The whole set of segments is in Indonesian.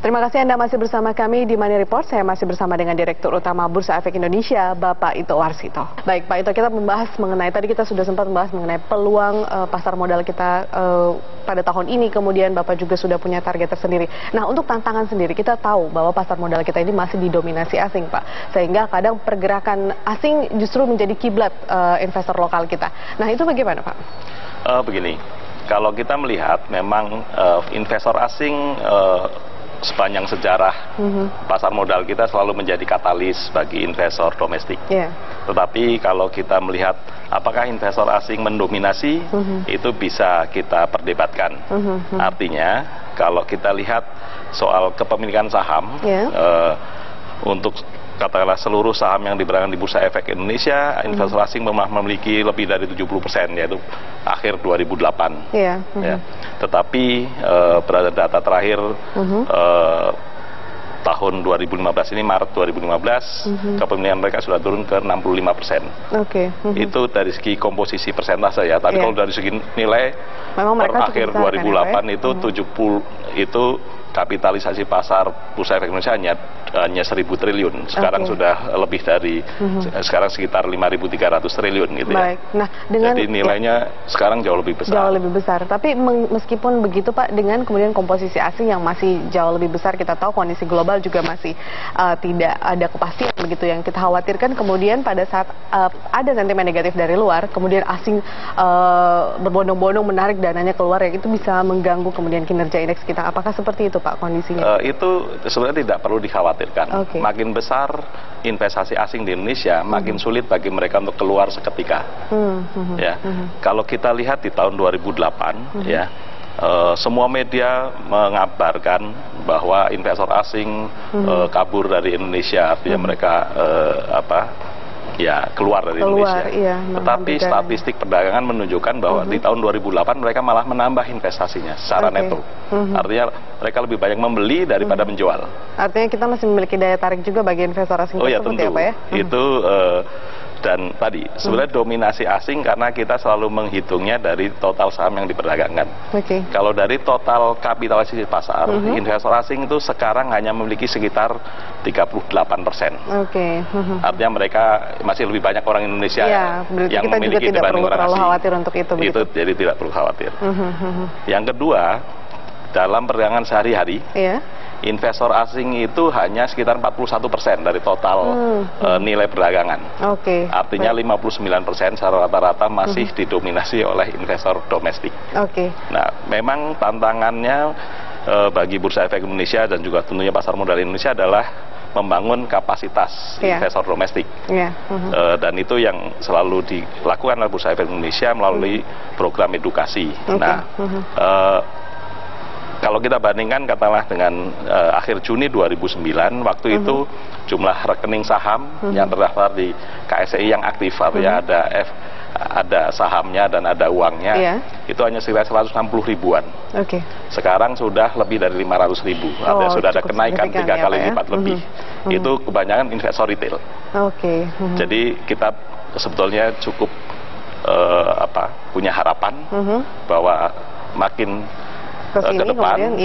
Terima kasih Anda masih bersama kami di Money Report. Saya masih bersama dengan Direktur Utama Bursa Efek Indonesia, Bapak Ito Warsito. Baik Pak Ito, kita membahas mengenai, tadi kita sudah sempat membahas mengenai peluang pasar modal kita pada tahun ini, kemudian Bapak juga sudah punya target tersendiri. Nah, untuk tantangan sendiri, kita tahu bahwa pasar modal kita ini masih didominasi asing Pak. Sehingga kadang pergerakan asing justru menjadi kiblat investor lokal kita. Nah, itu bagaimana Pak? Begini, kalau kita melihat memang investor asing sepanjang sejarah pasar modal kita selalu menjadi katalis bagi investor domestik. Tetapi kalau kita melihat apakah investor asing mendominasi, itu bisa kita perdebatkan. Artinya kalau kita lihat soal kepemilikan saham, untuk katakanlah seluruh saham yang diberangkat di Bursa Efek Indonesia, investor asing memiliki lebih dari 70%, yaitu akhir 2008. Ya. Tetapi pada data terakhir tahun 2015 ini, Maret 2015, kepemilikan mereka sudah turun ke 65%. Itu dari segi komposisi persentase ya. Tapi kalau dari segi nilai, per akhir 2008 itu 70 itu kapitalisasi pasar Bursa Efek Indonesia hanya 1.000 triliun. Sekarang sudah lebih dari, sekarang sekitar 5.300 triliun gitu ya. Nah, jadi nilainya sekarang jauh lebih besar. Jauh lebih besar. Tapi meskipun begitu Pak, dengan kemudian komposisi asing yang masih jauh lebih besar, kita tahu kondisi global juga masih tidak ada kepastian begitu, yang kita khawatirkan kemudian pada saat ada sentimen negatif dari luar, kemudian asing berbondong-bondong menarik dananya keluar, ya itu bisa mengganggu kemudian kinerja indeks kita. Apakah seperti itu Pak kondisinya? Itu sebenarnya tidak perlu dikhawatirkan. Makin besar investasi asing di Indonesia, makin sulit bagi mereka untuk keluar seketika. Kalau kita lihat di tahun 2008, semua media mengabarkan bahwa investor asing kabur dari Indonesia, artinya mereka keluar dari Indonesia. Tetapi statistik perdagangan menunjukkan bahwa di tahun 2008 mereka malah menambah investasinya secara neto. Artinya mereka lebih banyak membeli daripada menjual. Artinya kita masih memiliki daya tarik juga bagi investor asing. Tentu. Apa ya? Itu dan tadi sebenarnya dominasi asing karena kita selalu menghitungnya dari total saham yang diperdagangkan. Kalau dari total kapitalisasi pasar, investor asing itu sekarang hanya memiliki sekitar 38%. Artinya mereka masih lebih banyak orang Indonesia yang kita memiliki juga dibanding orang asing. Khawatir untuk itu. Jadi tidak perlu khawatir. Yang kedua, dalam perdagangan sehari-hari, investor asing itu hanya sekitar 41% dari total nilai perdagangan. Artinya 59% secara rata-rata masih didominasi oleh investor domestik. Nah, memang tantangannya bagi Bursa Efek Indonesia dan juga tentunya pasar modal Indonesia adalah membangun kapasitas investor domestik. Dan itu yang selalu dilakukan oleh Bursa Efek Indonesia melalui program edukasi. Kalau kita bandingkan katakanlah dengan akhir Juni 2009, waktu itu jumlah rekening saham yang terdaftar di KSEI yang aktif, artinya ada sahamnya dan ada uangnya, itu hanya sekitar 160 ribuan. Sekarang sudah lebih dari 500 ribu, artinya sudah ada kenaikan 3 kali lipat lebih. Itu kebanyakan investor retail. Jadi kita sebetulnya cukup punya harapan bahwa makin ke depan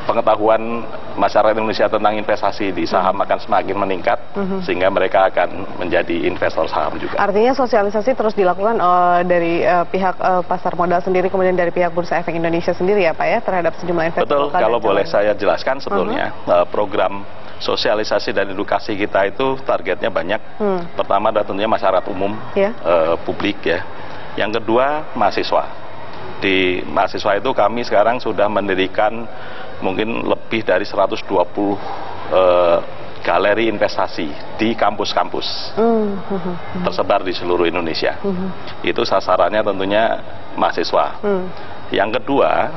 pengetahuan masyarakat Indonesia tentang investasi di saham akan semakin meningkat, sehingga mereka akan menjadi investor saham juga. Artinya sosialisasi terus dilakukan dari pihak pasar modal sendiri, kemudian dari pihak Bursa Efek Indonesia sendiri ya Pak ya, terhadap sejumlah investor. Betul, kalau boleh saya jelaskan sebetulnya program sosialisasi dan edukasi kita itu targetnya banyak. Pertama adalah tentunya masyarakat umum, publik ya. Yang kedua mahasiswa. Di mahasiswa itu kami sekarang sudah mendirikan mungkin lebih dari 120 galeri investasi di kampus-kampus tersebar di seluruh Indonesia. Itu sasarannya tentunya mahasiswa. Yang kedua,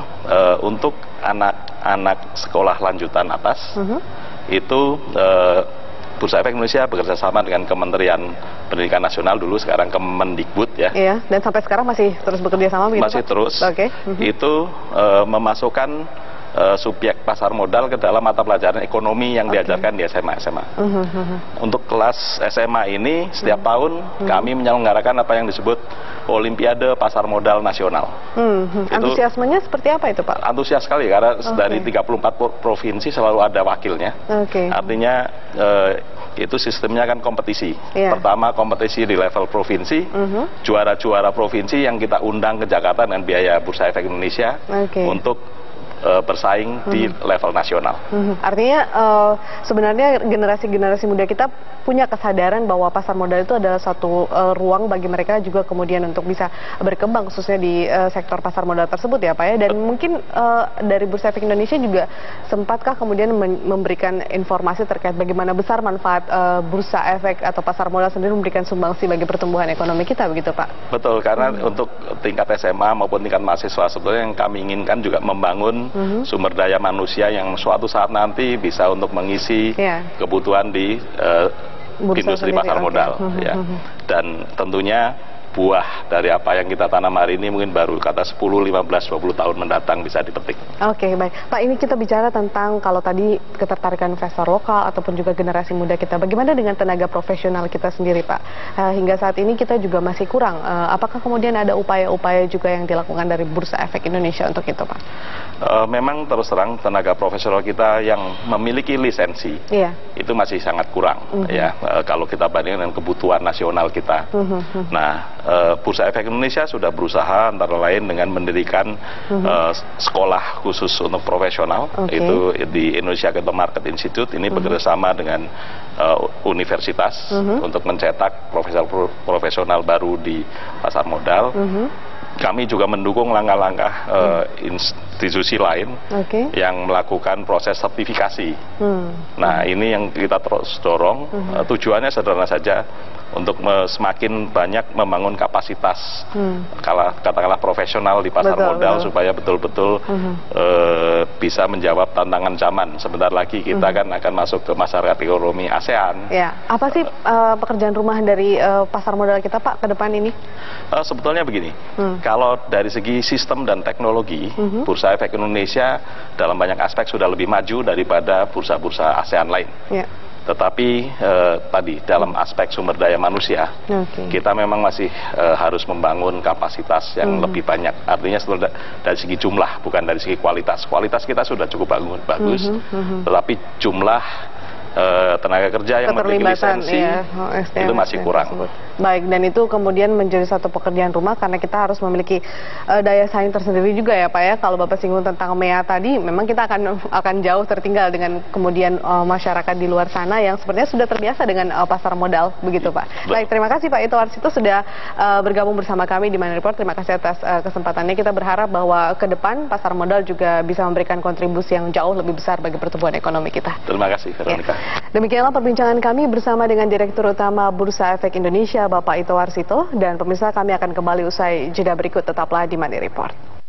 untuk anak-anak sekolah lanjutan atas, itu Bursa Efek Indonesia bekerja sama dengan Kementerian Pendidikan Nasional dulu, sekarang Kemendikbud ya. Dan sampai sekarang masih terus bekerja sama begitu? Masih terus. Itu memasukkan subjek pasar modal ke dalam mata pelajaran ekonomi yang diajarkan di SMA. Untuk kelas SMA ini setiap tahun kami menyelenggarakan apa yang disebut Olimpiade Pasar Modal Nasional. Antusiasmenya seperti apa itu, Pak? Antusias sekali karena dari 34 provinsi selalu ada wakilnya. Artinya itu sistemnya kan kompetisi. Pertama kompetisi di level provinsi, juara-juara provinsi yang kita undang ke Jakarta dengan biaya Bursa Efek Indonesia untuk bersaing di level nasional. Artinya sebenarnya generasi-generasi muda kita punya kesadaran bahwa pasar modal itu adalah satu ruang bagi mereka juga kemudian untuk bisa berkembang khususnya di sektor pasar modal tersebut ya Pak ya. Dan mungkin dari Bursa Efek Indonesia juga sempatkah kemudian memberikan informasi terkait bagaimana besar manfaat Bursa Efek atau pasar modal sendiri memberikan sumbangsi bagi pertumbuhan ekonomi kita begitu Pak? Betul, karena untuk tingkat SMA maupun tingkat mahasiswa sebetulnya yang kami inginkan juga membangun sumber daya manusia yang suatu saat nanti bisa untuk mengisi kebutuhan di industri pasar modal. Dan tentunya buah dari apa yang kita tanam hari ini mungkin baru kata 10, 15, 20 tahun mendatang bisa dipetik. Oke, baik. Pak, ini kita bicara tentang kalau tadi ketertarikan investor lokal ataupun juga generasi muda kita. Bagaimana dengan tenaga profesional kita sendiri, Pak? Hingga saat ini kita juga masih kurang. Apakah kemudian ada upaya-upaya juga yang dilakukan dari Bursa Efek Indonesia untuk itu, Pak? Memang terus terang tenaga profesional kita yang memiliki lisensi itu masih sangat kurang ya kalau kita bandingkan dengan kebutuhan nasional kita. Nah, Bursa Efek Indonesia sudah berusaha antara lain dengan mendirikan sekolah khusus untuk profesional itu di Indonesia Capital Market Institute. Ini bekerjasama dengan universitas untuk mencetak profesional baru di pasar modal. Kami juga mendukung langkah-langkah institusi lain yang melakukan proses sertifikasi. Nah, ini yang kita terus dorong. Tujuannya sederhana saja, untuk semakin banyak membangun kapasitas katakanlah profesional di pasar modal supaya betul-betul bisa menjawab tantangan zaman. Sebentar lagi kita kan akan masuk ke masyarakat ekonomi ASEAN. Apa sih pekerjaan rumah dari pasar modal kita Pak ke depan ini? Sebetulnya begini, kalau dari segi sistem dan teknologi, Bursa Efek Indonesia dalam banyak aspek sudah lebih maju daripada bursa-bursa ASEAN lain. Tetapi tadi dalam aspek sumber daya manusia, kita memang masih harus membangun kapasitas yang lebih banyak. Artinya dari segi jumlah, bukan dari segi kualitas. Kualitas kita sudah cukup bagus, tetapi jumlah tenaga kerja yang memiliki lisensi itu masih kurang. Baik, dan itu kemudian menjadi satu pekerjaan rumah karena kita harus memiliki daya saing tersendiri juga ya Pak ya. Kalau Bapak singgung tentang MEA tadi, memang kita akan jauh tertinggal dengan kemudian masyarakat di luar sana yang sepertinya sudah terbiasa dengan pasar modal begitu Pak. Baik, terima kasih Pak Ito Warsito sudah bergabung bersama kami di Money Report. Terima kasih atas kesempatannya. Kita berharap bahwa ke depan pasar modal juga bisa memberikan kontribusi yang jauh lebih besar bagi pertumbuhan ekonomi kita. Terima kasih Veronica. Demikianlah perbincangan kami bersama dengan Direktur Utama Bursa Efek Indonesia, Bapak Ito Warsito. Dan pemirsa, kami akan kembali usai jeda berikut. Tetaplah di Money Report.